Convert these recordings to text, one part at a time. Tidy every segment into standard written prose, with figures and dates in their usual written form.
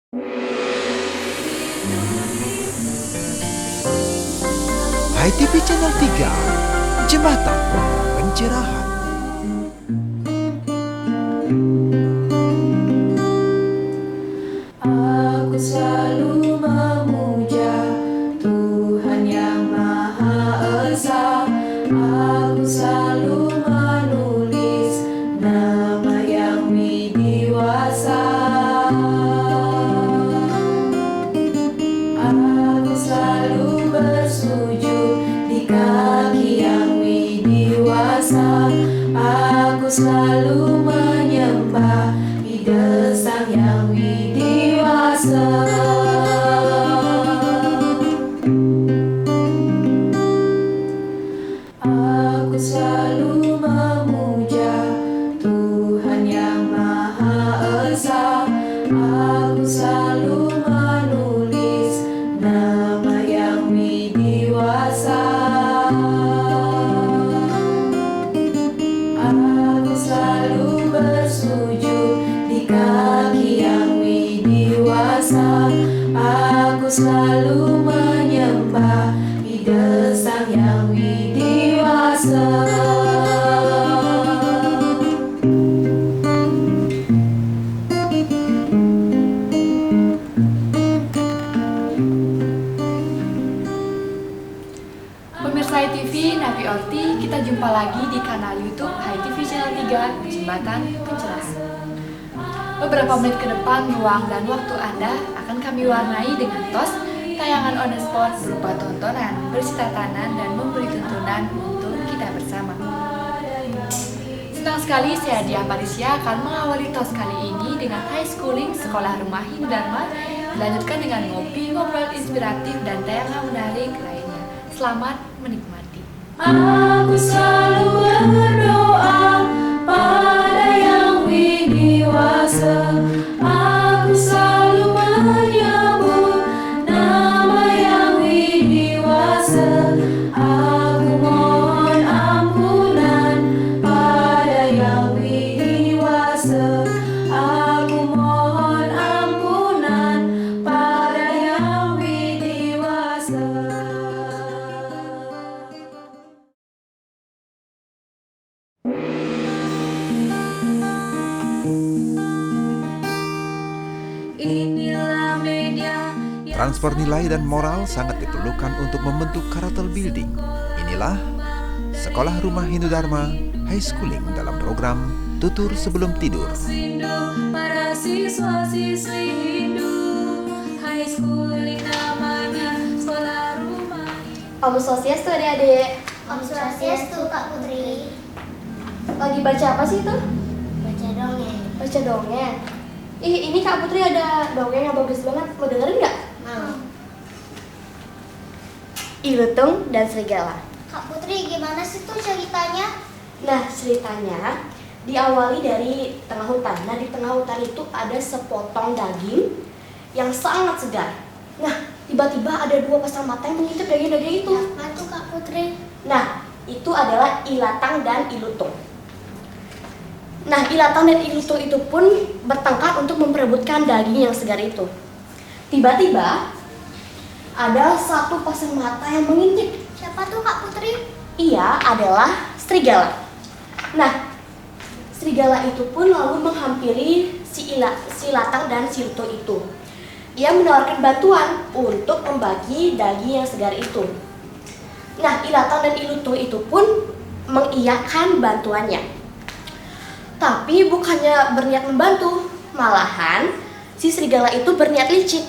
Hai TV Channel 3, Jembatan Pencerahan. Aku selalu memuja Tuhan yang Maha Esa. Aku selalu menulis nama yang widiwasa. Aku selalu bersujud di kaki yang widiwasa. Aku selalu menyembah ide Sang yang widiwasa. Aku selalu memuja Tuhan yang Maha Esa. Aku selalu menulis nama yang widiwasa. Aku selalu bersujud di kaki yang widiwasa. Aku selalu menyembah ide Sang yang widiwasa. Pemirsa HiTV, Nabi Orti, kita jumpa lagi di kanal YouTube HiTV Channel 3, Jembatan Pencerahan. Beberapa menit ke depan, ruang dan waktu Anda akan kami warnai dengan tos, tayangan on the spot berupa tontonan, berisi tatanan, dan memberi tuntunan untuk kita bersama. Senang sekali saya Diah Parisya akan mengawali tos kali ini dengan high schooling Sekolah Rumah Hindu Dharma, dilanjutkan dengan ngopi, ngobrol inspiratif, dan tayangan menarik lainnya. Selamat menikmati. Aku selalu berdoa pada yang widiwasa. Aku selalu menyebut nama yang widiwasa. Aku mohon ampunan pada yang widiwasa. Aku mohon ampunan pada yang widiwasa. Inilah media yang Transfer nilai dan moral sangat diperlukan untuk membentuk karakter building. Inilah Sekolah Rumah Hindu Dharma High Schooling dalam program Tutur Sebelum Tidur. rindu para siswa-siswi Hindu. High schooling namanya sekolah rumah. Om Swastiastu adik-adik. Om Swastiastu, Kak Putri. Lagi baca apa sih tuh? Baca dongeng. Baca dongeng. Ih, ini Kak Putri ada dongeng yang bagus banget. Mau dengerin nggak? Mau. Ilutung dan Serigala. Kak Putri, gimana sih tuh ceritanya? Nah, ceritanya diawali dari tengah hutan. Nah, di tengah hutan itu ada sepotong daging yang sangat segar. Nah, tiba-tiba ada dua pasang mata yang mengintip daging-daging itu. Apa tuh Kak Putri? Nah, itu adalah Ilatang dan Ilutung. Nah, Ilatang dan Ilutung itu pun bertengkar untuk memperebutkan daging yang segar itu. Tiba-tiba, ada satu pasang mata yang mengintip. Siapa tuh Kak Putri? Ia adalah Serigala. Nah, Serigala itu pun lalu menghampiri si Ilatang dan si Ilutung itu. Ia menawarkan bantuan untuk membagi daging yang segar itu. Nah, Ilatang dan Ilutung itu pun mengiyakan bantuannya. Tapi bukannya berniat membantu, malahan si Serigala itu berniat licik.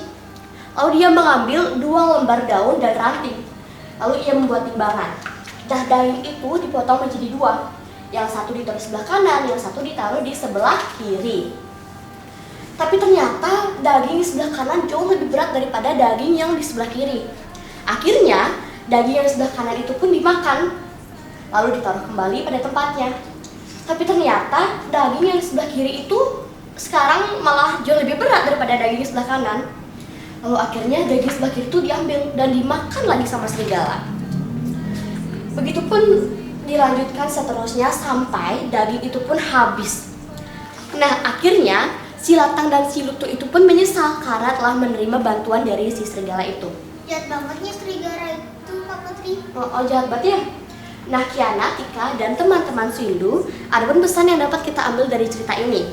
Lalu dia mengambil 2 lembar daun dan ranting. Lalu ia membuat timbangan. Nah, daging itu dipotong menjadi 2. Yang satu ditaruh sebelah kanan, yang satu ditaruh di sebelah kiri. Tapi ternyata daging di sebelah kanan jauh lebih berat daripada daging yang di sebelah kiri. Akhirnya, daging yang di sebelah kanan itu pun dimakan, lalu ditaruh kembali pada tempatnya. Tapi ternyata daging yang di sebelah kiri itu sekarang malah jauh lebih berat daripada daging di sebelah kanan. Lalu akhirnya daging sebelah kiri itu diambil dan dimakan lagi sama serigala. Begitupun dilanjutkan seterusnya sampai daging itu pun habis. Nah, akhirnya Si Latang dan si Lutu itu pun menyesal karena telah menerima bantuan dari si serigala itu. Jahat bangetnya serigala itu, Kak Putri. Oh, jahat banget ya? Nah, Kiana, Tika, dan teman-teman Swindu, ada pun pesan yang dapat kita ambil dari cerita ini.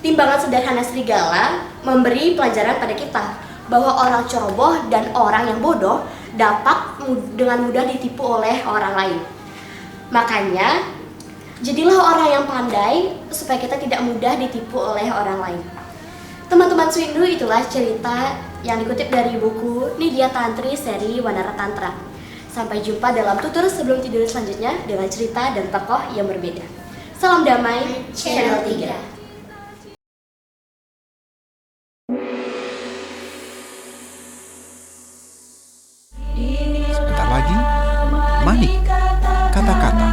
Timbangan sederhana serigala memberi pelajaran pada kita bahwa orang ceroboh dan orang yang bodoh dapat dengan mudah ditipu oleh orang lain. Makanya, jadilah orang yang pandai supaya kita tidak mudah ditipu oleh orang lain. Teman-teman Swindu, itulah cerita yang dikutip dari buku Nidya Tantri seri Wanara Tantra. Sampai jumpa dalam tutur sebelum tidur selanjutnya dengan cerita dan tokoh yang berbeda. Salam damai, Channel 3. Sebentar lagi, Manik, kata-kata.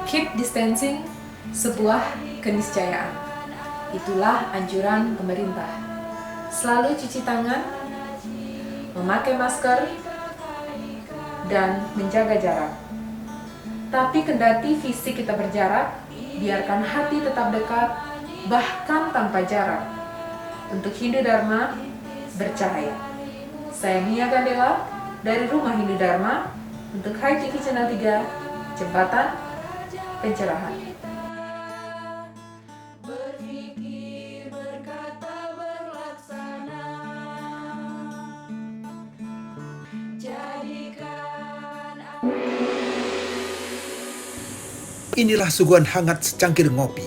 Keep distancing, sebuah keniscayaan. Itulah anjuran pemerintah. Selalu cuci tangan, memakai masker, dan menjaga jarak. Tapi kendati fisik kita berjarak, biarkan hati tetap dekat, bahkan tanpa jarak. Untuk Hindu Dharma, bercahaya. Saya Mia Gandela dari Rumah Hindu Dharma untuk Hai TV Channel 3, Jembatan Pencerahan. Berpikir, berkata, berlaksana. Jadikan Inilah suguhan hangat secangkir ngopi,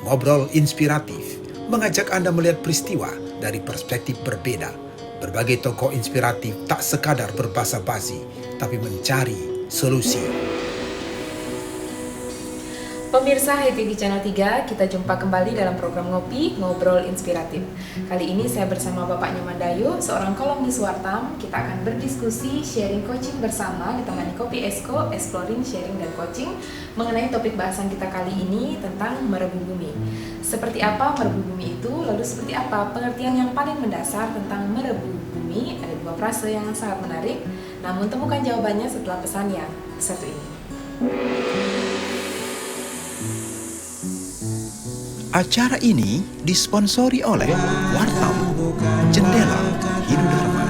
ngobrol inspiratif, mengajak Anda melihat peristiwa dari perspektif berbeda. Berbagai tokoh inspiratif tak sekadar berbasa-basi, tapi mencari solusi. Pemirsa Hai TV Channel 3, kita jumpa kembali dalam program Ngopi, Ngobrol Inspiratif. Kali ini saya bersama Bapak Nyoman Dayu, seorang kolumnis Wartam. Kita akan berdiskusi, sharing coaching bersama, ditemani Kopi Esko, Exploring, Sharing, dan Coaching mengenai topik bahasan kita kali ini tentang merebu bumi. Seperti apa merebu bumi itu, lalu seperti apa pengertian yang paling mendasar tentang merebu bumi? Ada dua frase yang sangat menarik, namun temukan jawabannya setelah pesan yang satu ini. Acara ini disponsori oleh Wartam, Jendela Hindu Dharma.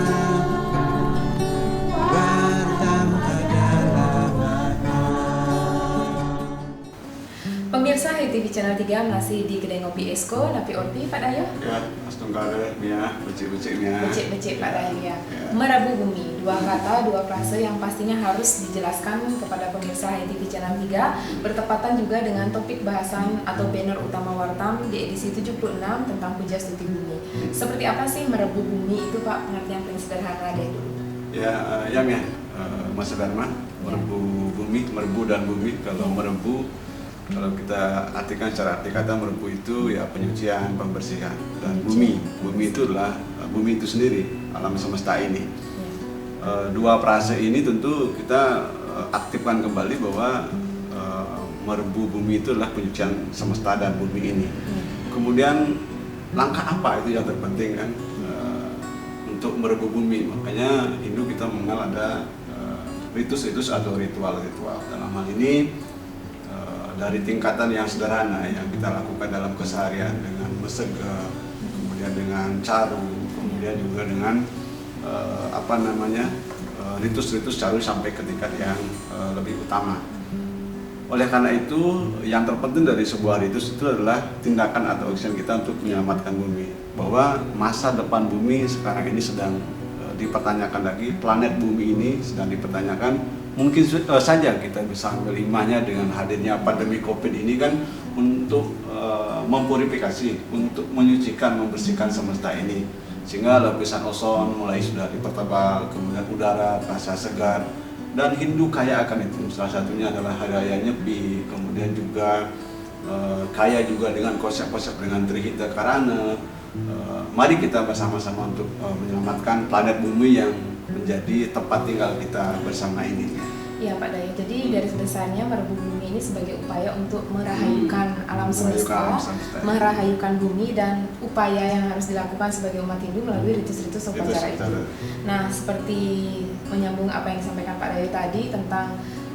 Pemirsa Hai TV Channel 3 masih di Kedai Ngopi Esko, Napi Orti, Pak Dayo. Ya, astungkale Mia, becik-becik Mia. Becik-becik Pak Dayo ya. Ya. Merebu bumi, dua kata, dua frase yang pastinya harus dijelaskan kepada pemirsa Hai TV Channel 3, bertepatan juga dengan topik bahasan atau banner utama Wartam di edisi 76 tentang Puja Stuti Bumi. Seperti apa sih merebu bumi itu Pak, pengertian paling sederhana deh dulu. Ya Mia, Mas Dharma, merebu bumi, merebu dan bumi. Kalau merebu, kalau kita artikan secara arti kata, merebu itu ya penyucian, pembersihan. Dan bumi itu adalah bumi itu sendiri, alam semesta ini. Dua frase ini tentu kita aktifkan kembali bahwa merebu bumi itu adalah penyucian semesta dan bumi ini. Kemudian langkah apa itu yang terpenting kan untuk merebu bumi? Makanya Hindu kita mengenal ada ritus-ritus atau ritual-ritual. Dalam hal ini dari tingkatan yang sederhana yang kita lakukan dalam keseharian dengan mesega, kemudian dengan caru, kemudian juga dengan ritus-ritus caru sampai ke tingkat yang lebih utama. Oleh karena itu, yang terpenting dari sebuah ritus itu adalah tindakan atau action kita untuk menyelamatkan bumi. Bahwa masa depan bumi sekarang ini sedang dipertanyakan lagi, planet bumi ini sedang dipertanyakan. Mungkin saja kita bisa ambil hikmahnya dengan hadirnya pandemi COVID ini kan untuk mempurifikasi, untuk menyucikan, membersihkan semesta ini. Sehingga lapisan ozon mulai sudah dipertebal, kemudian udara terasa segar. Dan Hindu kaya akan itu, salah satunya adalah Hari Raya Nyepi, kemudian juga kaya juga dengan konsep-konsep dengan Trihita Karana. Mari kita bersama-sama untuk menyelamatkan planet bumi yang menjadi tempat tinggal kita bersama ini. Iya Pak Dayo, jadi garis besarnya merebu bumi ini sebagai upaya untuk merahayukan alam semesta, merahayukan bumi, dan upaya yang harus dilakukan sebagai umat Hindu melalui ritus-ritus upacara itu. Nah, seperti menyambung apa yang disampaikan Pak Dayo tadi tentang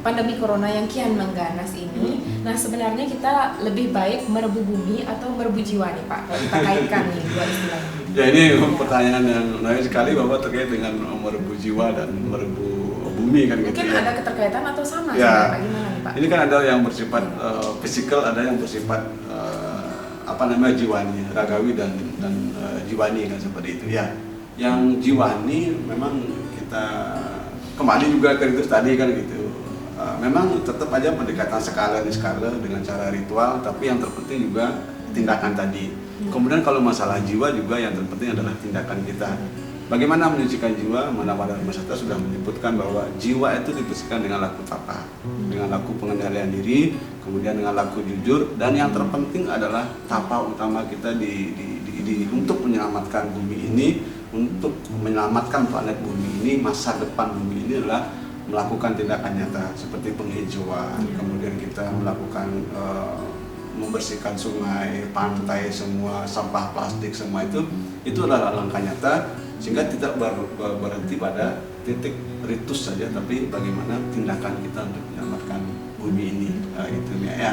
pandemi corona yang kian mengganas ini, nah sebenarnya kita lebih baik merebu bumi atau merebu jiwa nih Pak? Kalau kita kaitkan nih dua istilah ini. Ya ini pertanyaan yang menarik sekali bahwa terkait dengan merebu jiwa dan merebu bumi kan gitu Mungkin ya. ada keterkaitan atau sama Ya. sebenarnya, gimana nih Pak? Ini kan ada yang bersifat fisikal, ada yang bersifat jiwani, ragawi dan jiwani kan seperti itu ya. Yang jiwani memang kita kembali juga ke itu tadi kan gitu. Memang tetap aja pendekatan skala dengan cara ritual, tapi yang terpenting juga tindakan tadi. Kemudian kalau masalah jiwa juga yang terpenting adalah tindakan kita. Bagaimana menyucikan jiwa? Mana-mana Masata sudah menyebutkan bahwa jiwa itu dibersihkan dengan laku tapa, dengan laku pengendalian diri, kemudian dengan laku jujur, dan yang terpenting adalah tapa utama kita untuk menyelamatkan bumi ini, untuk menyelamatkan planet bumi ini, masa depan bumi ini adalah melakukan tindakan nyata seperti penghijauan, kemudian kita melakukan membersihkan sungai, pantai, semua sampah plastik semua itu adalah langkah nyata, sehingga tidak berhenti pada titik ritus saja, tapi bagaimana tindakan kita untuk menyelamatkan bumi ini, itu ya. Ya.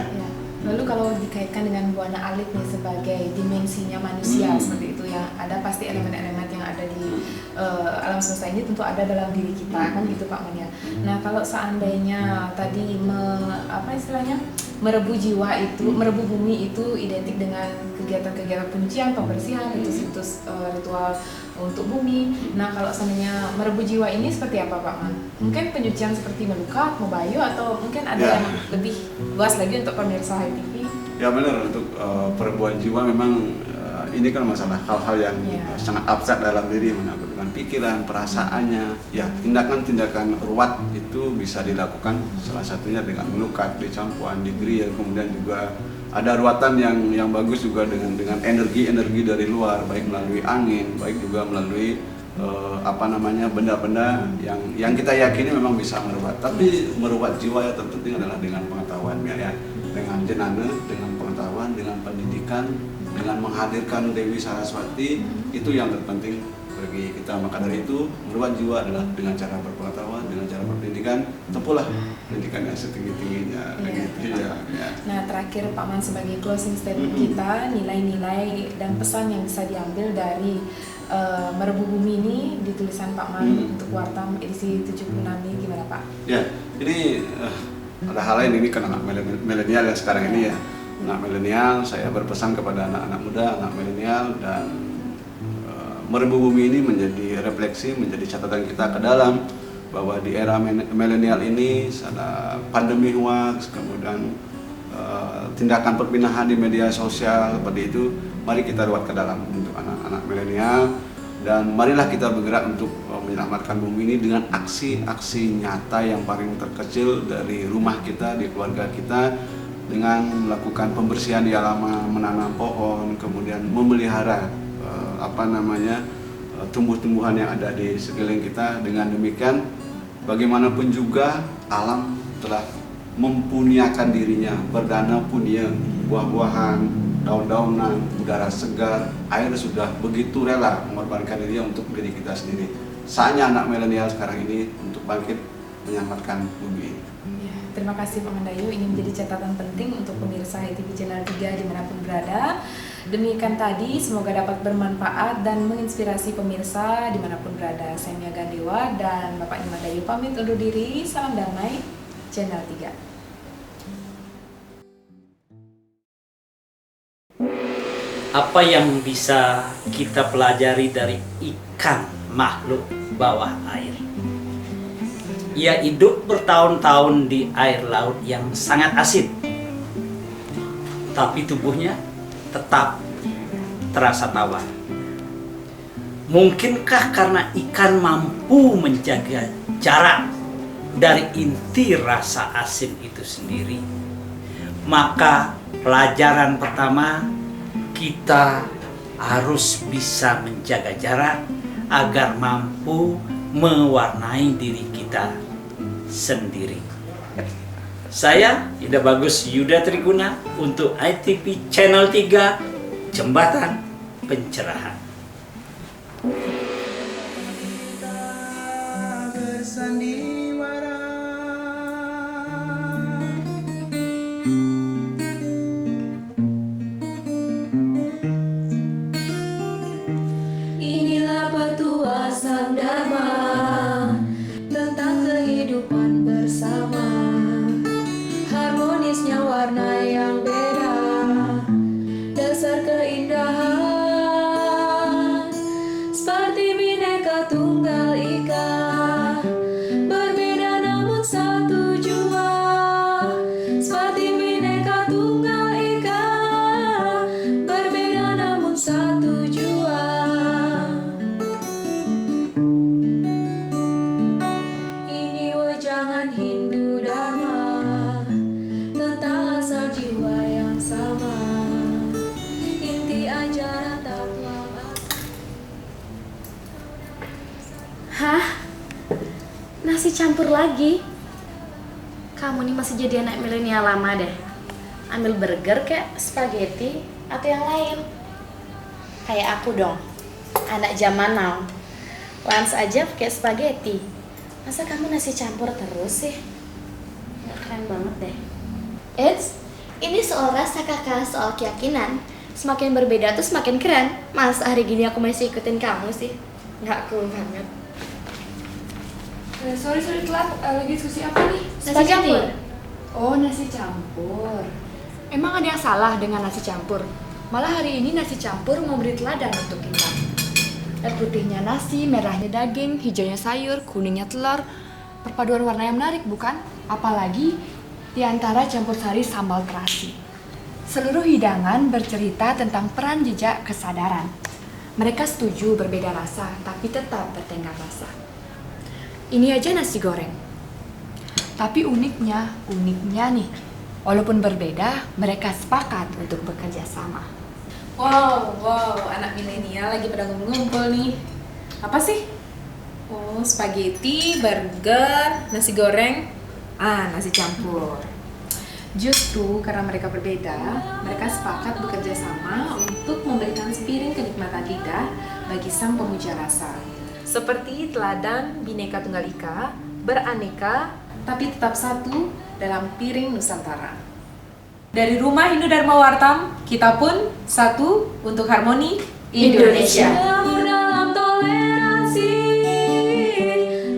Lalu kalau dikaitkan dengan buana alit nih sebagai dimensinya manusia seperti itu, yang ada pasti elemen-elemen yang ada di alam semesta ini tentu ada dalam diri kita kan gitu Pak Mania. Nah kalau seandainya tadi merebu jiwa itu, merebu bumi itu identik dengan kegiatan-kegiatan penyucian, pembersihan, ritus ritual untuk bumi. Nah kalau seandainya merebu jiwa ini seperti apa Pak Man? Mungkin penyucian seperti melukat, mebayu, atau mungkin ada yang lebih luas lagi untuk pemirsa HiTV? Ya benar, untuk perebuan jiwa memang ini kan masalah hal-hal yang sangat abstrak dalam diri, menyangkut dengan pikiran, perasaannya. Ya, tindakan-tindakan ruwat itu bisa dilakukan, salah satunya dengan melukat, dicampuan, digrill, kemudian juga ada ruatan yang bagus juga dengan energi dari luar, baik melalui angin, baik juga melalui benda-benda yang kita yakini memang bisa meruat. Tapi meruat jiwa yang terpenting adalah dengan pengetahuan ya, dengan jenana, dengan pengetahuan, dengan pendidikan, dengan menghadirkan Dewi Saraswati, itu yang terpenting bagi kita. Maka dari itu meruat jiwa adalah dengan cara berpengetahuan, dengan cara berpendidikan, tempuhlah pendidikan yang setinggi-tingginya. Gitu, ya. Nah terakhir Pak Man, sebagai closing statement kita, nilai-nilai dan pesan yang bisa diambil dari merebu bumi ini di tulisan Pak Man untuk Wartam edisi 76 ini gimana Pak? Ya, ini ada hal lain, ini kan anak milenial ya sekarang ini ya. Anak milenial, saya berpesan kepada anak-anak muda, anak milenial, dan merebu bumi ini menjadi refleksi, menjadi catatan kita ke dalam bahwa di era milenial ini ada pandemi hoax, kemudian tindakan perpinahan di media sosial seperti itu. Mari kita ruat ke dalam untuk anak-anak milenial, dan marilah kita bergerak untuk menyelamatkan bumi ini dengan aksi-aksi nyata yang paling terkecil dari rumah kita, di keluarga kita, dengan melakukan pembersihan di halaman, menanam pohon, kemudian memelihara tumbuh-tumbuhan yang ada di sekeliling kita. Dengan demikian, bagaimanapun juga alam telah mempunyakan dirinya, berdana punya, buah-buahan, daun-daunan, udara segar, air sudah begitu rela mengorbankan dirinya untuk diri kita sendiri. Saatnya anak milenial sekarang ini untuk bangkit menyelamatkan bumi ini. Terima kasih Pak Mandayu, ini menjadi catatan penting untuk pemirsa HiTV Channel 3 dimanapun berada. Demikian tadi, semoga dapat bermanfaat dan menginspirasi pemirsa dimanapun berada. Saya Mia Gandewa dan Bapak Mandayu pamit undur diri. Salam damai, Channel 3. Apa yang bisa kita pelajari dari ikan makhluk bawah air? Ia hidup bertahun-tahun di air laut yang sangat asin, tapi tubuhnya tetap terasa tawar. Mungkinkah karena ikan mampu menjaga jarak dari inti rasa asin itu sendiri? Maka pelajaran pertama, kita harus bisa menjaga jarak agar mampu mewarnai diri kita sendiri. Saya Ida Bagus Yuda Triguna untuk HiTV Channel 3, Jembatan Pencerahan. Bersandiwara nasi campur lagi. Kamu nih masih jadi anak milenial lama deh. Ambil burger kayak spaghetti atau yang lain. Kayak aku dong, anak zaman now. Lunch aja pakai spaghetti. Masa kamu nasi campur terus sih? Nggak keren banget deh. Eits, ini soal rasa kakak, soal keyakinan. Semakin berbeda tuh semakin keren. Mas, hari gini aku masih ikutin kamu sih. Nggak cool banget. Sorry telat, lagi diskusi apa nih? Nasi campur. Oh, nasi campur. Emang ada yang salah dengan nasi campur? Malah hari ini nasi campur mau beri teladan untuk kita. Dan putihnya nasi, merahnya daging, hijaunya sayur, kuningnya telur. Perpaduan warna yang menarik, bukan? Apalagi di antara campur sari sambal terasi. Seluruh hidangan bercerita tentang peran jejak kesadaran. Mereka setuju berbeda rasa, tapi tetap bertengkar rasa. Ini aja nasi goreng. Tapi uniknya nih, walaupun berbeda, mereka sepakat untuk bekerja sama. Wow, anak milenial lagi pada ngumpul-ngumpul nih. Apa sih? Oh, spaghetti, burger, nasi goreng, nasi campur. Justru karena mereka berbeda, mereka sepakat bekerja sama untuk memberikan sepiring kenikmatan lidah bagi sang pemuja rasa. Seperti teladan Bhinneka Tunggal Ika, beraneka tapi tetap satu dalam piring Nusantara. Dari Rumah Hindu Dharma Wartam, kita pun satu untuk harmoni Indonesia. Lebur dalam toleransi,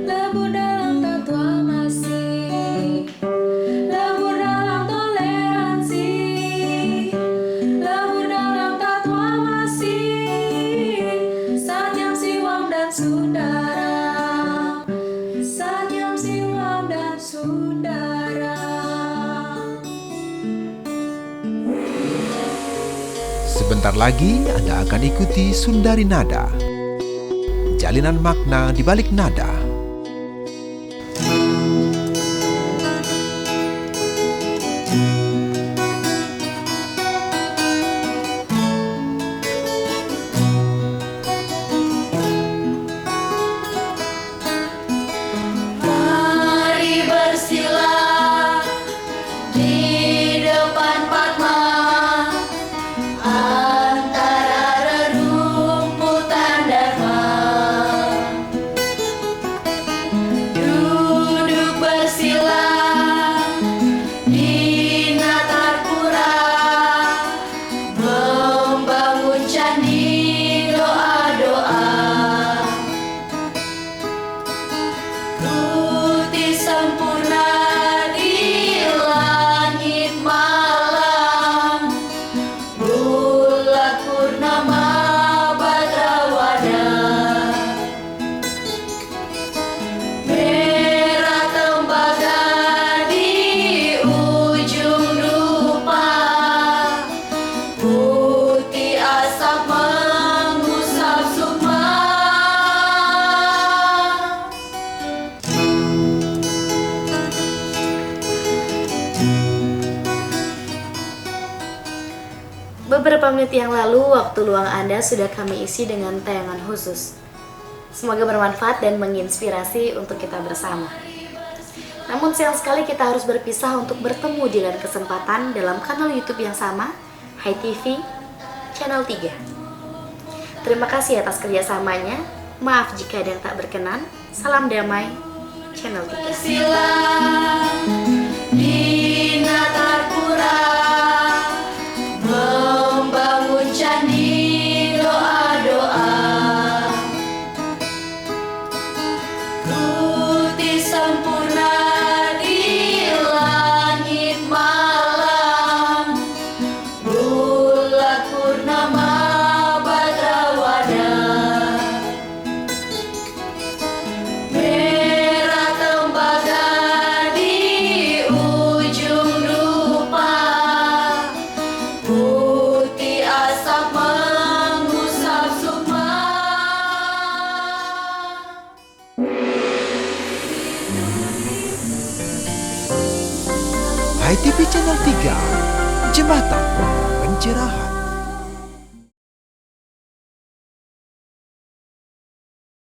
lebur dalam tatuamasi. Lebur dalam toleransi, lebur dalam tatuamasi. Satyam Siwam dan Sundara, Satyam Siwam dan Sundara. Sebentar lagi Anda akan ikuti Sundari Nada. Jalinan makna di balik nada. Mari bersila di depan Padma, antara rerumputan Dharma. Duduk bersila di Natarpura, membangun candi doa-doa. Putih sempurna di langit malam, bulan purnama Badrawada. Merah tembaga di ujung dupa, putih asap mengusap sukma. Beberapa menit yang lalu, waktu luang Anda sudah kami isi dengan tayangan khusus. Semoga bermanfaat dan menginspirasi untuk kita bersama. Namun sayang sekali kita harus berpisah untuk bertemu di lain kesempatan dalam kanal YouTube yang sama, Hai TV, Channel 3. Terima kasih atas kerjasamanya. Maaf jika ada yang tak berkenan. Salam damai, Channel 3. Bersila di Natarpura, membangun candi doa-doa. Putih sempurna di langit malam, bulan purnama Badrawada. Merah tembaga di ujung dupa, putih asap mengusap sukma. Hai TV Channel 3, Jembatan Pencerahan.